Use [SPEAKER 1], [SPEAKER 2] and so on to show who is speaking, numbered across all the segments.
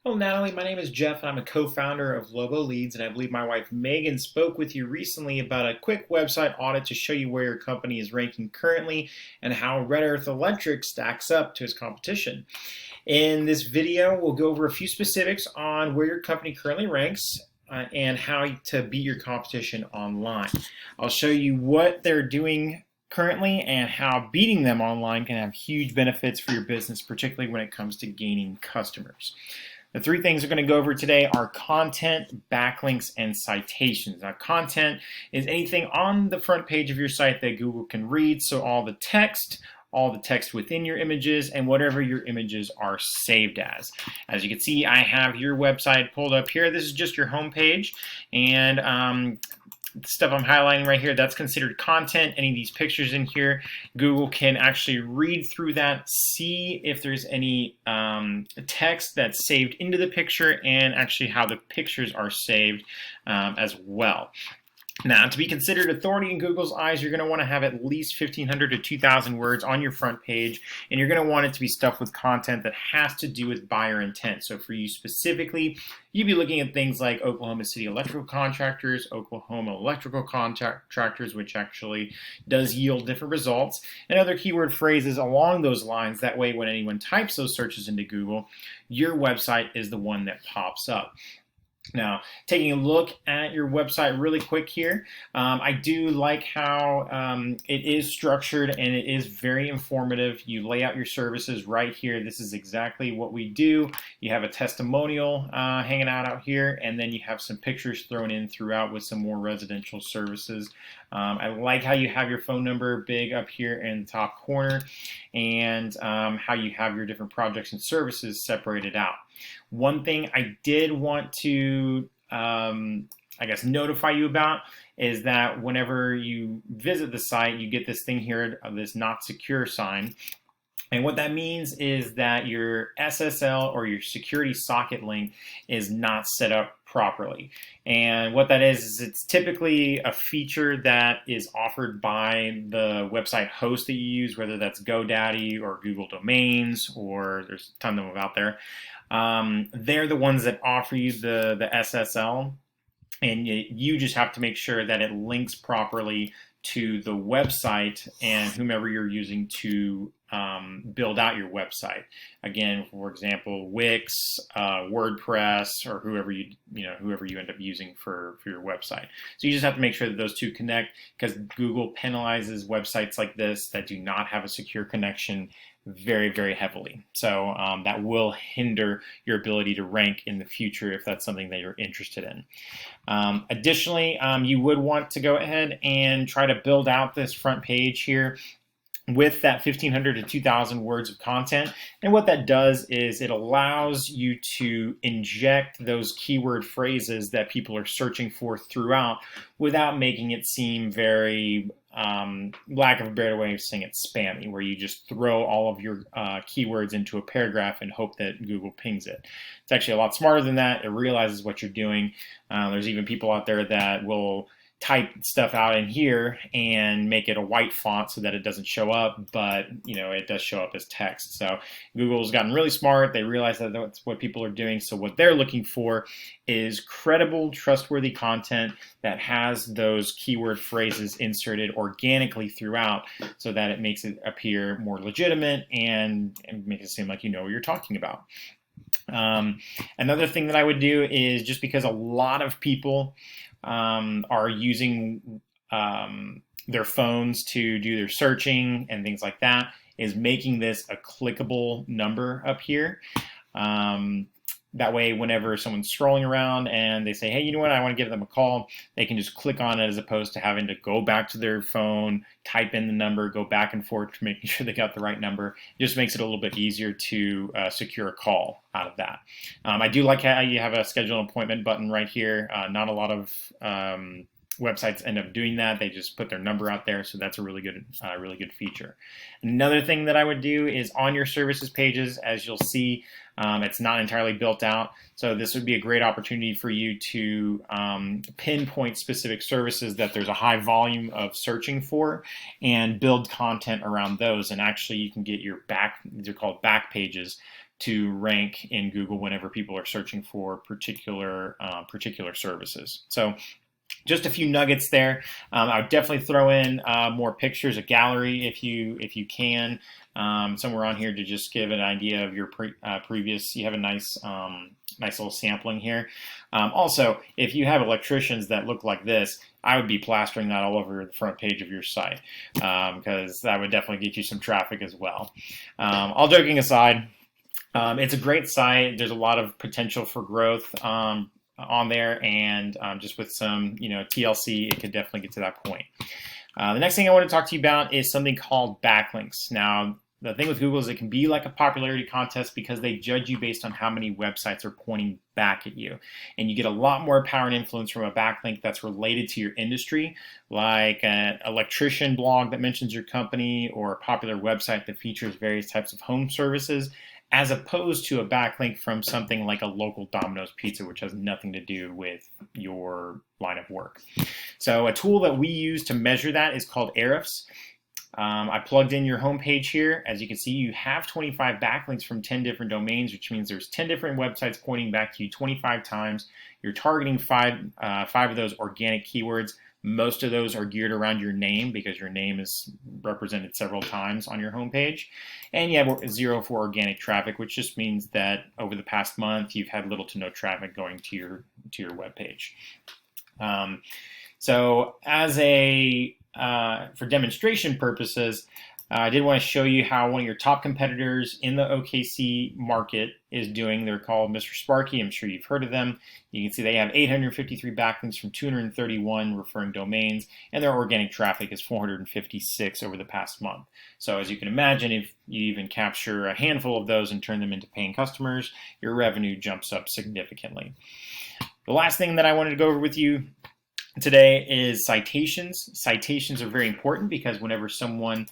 [SPEAKER 1] Hello, Natalie. My name is Jeff, and I'm a co-founder of Lobo Leads, and I believe my wife Megan spoke with you recently about a quick website audit to show you where your company is ranking currently and how Red Earth Electric stacks up to its competition. In this video, we'll go over a few specifics on where your company currently ranks and how to beat your competition online. I'll show you what they're doing currently and how beating them online can have huge benefits for your business, particularly when it comes to gaining customers. The three things we're going to go over today are content, backlinks, and citations. Now, content is anything on the front page of your site that Google can read, so all the text within your images, and whatever your images are saved as. As you can see, I have your website pulled up here. This is just your home page, and the stuff I'm highlighting right here, that's considered content. Any of these pictures in here, Google can actually read through that, see if there's any text that's saved into the picture, and actually how the pictures are saved as well. Now, to be considered authority in Google's eyes, you're going to want to have at least 1,500 to 2,000 words on your front page, and you're going to want it to be stuffed with content that has to do with buyer intent. So for you specifically, you'd be looking at things like Oklahoma City electrical contractors, Oklahoma electrical contractors, which actually does yield different results, and other keyword phrases along those lines. That way, when anyone types those searches into Google, your website is the one that pops up. Now, taking a look at your website really quick here, I do like how it is structured and it is very informative. You lay out your services right here. This is exactly what we do. You have a testimonial hanging out here, and then you have some pictures thrown in throughout with some more residential services. I like how you have your phone number big up here in the top corner, and how you have your different projects and services separated out. One thing I did want to, notify you about is that whenever you visit the site, you get this thing here, this not secure sign. And what that means is that your SSL or your security socket link is not set up properly. And what that is it's typically a feature that is offered by the website host that you use, whether that's GoDaddy or Google Domains, or there's a ton of them out there. They're the ones that offer you the SSL, and you just have to make sure that it links properly to the website and whomever you're using to build out your website. Again, for example, Wix, WordPress, or whoever you end up using for your website. So you just have to make sure that those two connect, because Google penalizes websites like this that do not have a secure connection very, very heavily. So that will hinder your ability to rank in the future if that's something that you're interested in. Additionally, you would want to go ahead and try to build out this front page here with that 1,500 to 2,000 words of content. And what that does is it allows you to inject those keyword phrases that people are searching for throughout without making it seem very, lack of a better way of saying it, spammy, where you just throw all of your keywords into a paragraph and hope that Google pings it. It's actually a lot smarter than that. It realizes what you're doing. There's even people out there that will type stuff out in here and make it a white font so that it doesn't show up, but it does show up as text. So Google's gotten really smart. They realize that that's what people are doing. So what they're looking for is credible, trustworthy content that has those keyword phrases inserted organically throughout, so that it makes it appear more legitimate and makes it seem like you know what you're talking about. Another thing that I would do is, just because a lot of people are using their phones to do their searching and things like that, is making this a clickable number up here. That way, whenever someone's scrolling around and they say, hey, you know what, I want to give them a call, they can just click on it, as opposed to having to go back to their phone, type in the number, go back and forth to making sure they got the right number. It just makes it a little bit easier to secure a call out of that. I do like how you have a schedule an appointment button right here. Not a lot of websites end up doing that. They just put their number out there, so that's a really good feature. Another thing that I would do is, on your services pages, as you'll see, it's not entirely built out, so this would be a great opportunity for you to pinpoint specific services that there's a high volume of searching for, and build content around those. And actually, you can get your they're called back pages, to rank in Google whenever people are searching for particular services. So just a few nuggets there. I would definitely throw in more pictures, a gallery if you can, somewhere on here to just give an idea of your previous. You have a nice little sampling here. Also, if you have electricians that look like this, I would be plastering that all over the front page of your site, because that would definitely get you some traffic as well. All joking aside, it's a great site. There's a lot of potential for growth on there, and just with some TLC, it could definitely get to that point. The next thing I want to talk to you about is something called backlinks. Now, the thing with Google is it can be like a popularity contest because they judge you based on how many websites are pointing back at you. And you get a lot more power and influence from a backlink that's related to your industry, like an electrician blog that mentions your company or a popular website that features various types of home services, as opposed to a backlink from something like a local Domino's pizza, which has nothing to do with your line of work. So a tool that we use to measure that is called Ahrefs. I plugged in your homepage here. As you can see, you have 25 backlinks from 10 different domains, which means there's 10 different websites pointing back to you 25 times. You're targeting five of those organic keywords. Most of those are geared around your name because your name is represented several times on your homepage. And you have 0 for organic traffic, which just means that over the past month, you've had little to no traffic going to your webpage. So as for demonstration purposes, I did want to show you how one of your top competitors in the OKC market is doing. They're called Mr. Sparky. I'm sure you've heard of them. You can see they have 853 backlinks from 231 referring domains, and their organic traffic is 456 over the past month. So as you can imagine, if you even capture a handful of those and turn them into paying customers, your revenue jumps up significantly. The last thing that I wanted to go over with you today is citations. Citations are very important because whenever someone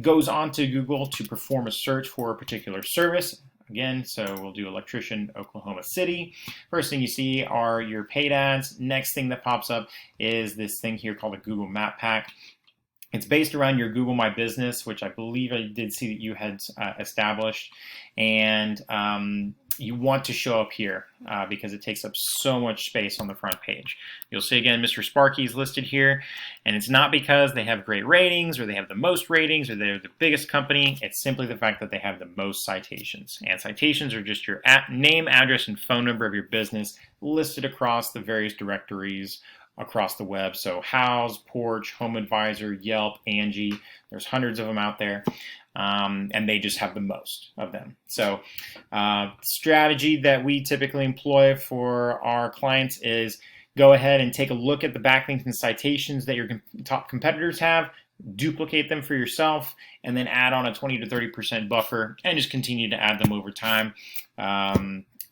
[SPEAKER 1] goes onto Google to perform a search for a particular service, again, so we'll do electrician, Oklahoma City. First thing you see are your paid ads. Next thing that pops up is this thing here called a Google Map Pack. It's based around your Google My Business, which I believe I did see that you had established. And you want to show up here because it takes up so much space on the front page. You'll see again, Mr. Sparky is listed here, and it's not because they have great ratings or they have the most ratings or they're the biggest company. It's simply the fact that they have the most citations. And citations are just your name, address, and phone number of your business listed across the various directories across the web. So Houzz, Porch, Home Advisor, Yelp, Angie, there's hundreds of them out there. And they just have the most of them. So strategy that we typically employ for our clients is go ahead and take a look at the backlinks and citations that your top competitors have, duplicate them for yourself, and then add on a 20 to 30% buffer and just continue to add them over time.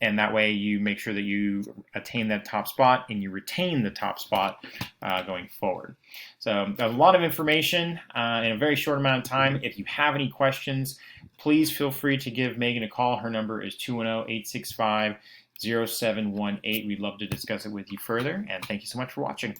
[SPEAKER 1] And that way you make sure that you attain that top spot and you retain the top spot going forward. So a lot of information in a very short amount of time. If you have any questions, please feel free to give Megan a call. Her number is 210-865-0718. We'd love to discuss it with you further. And thank you so much for watching.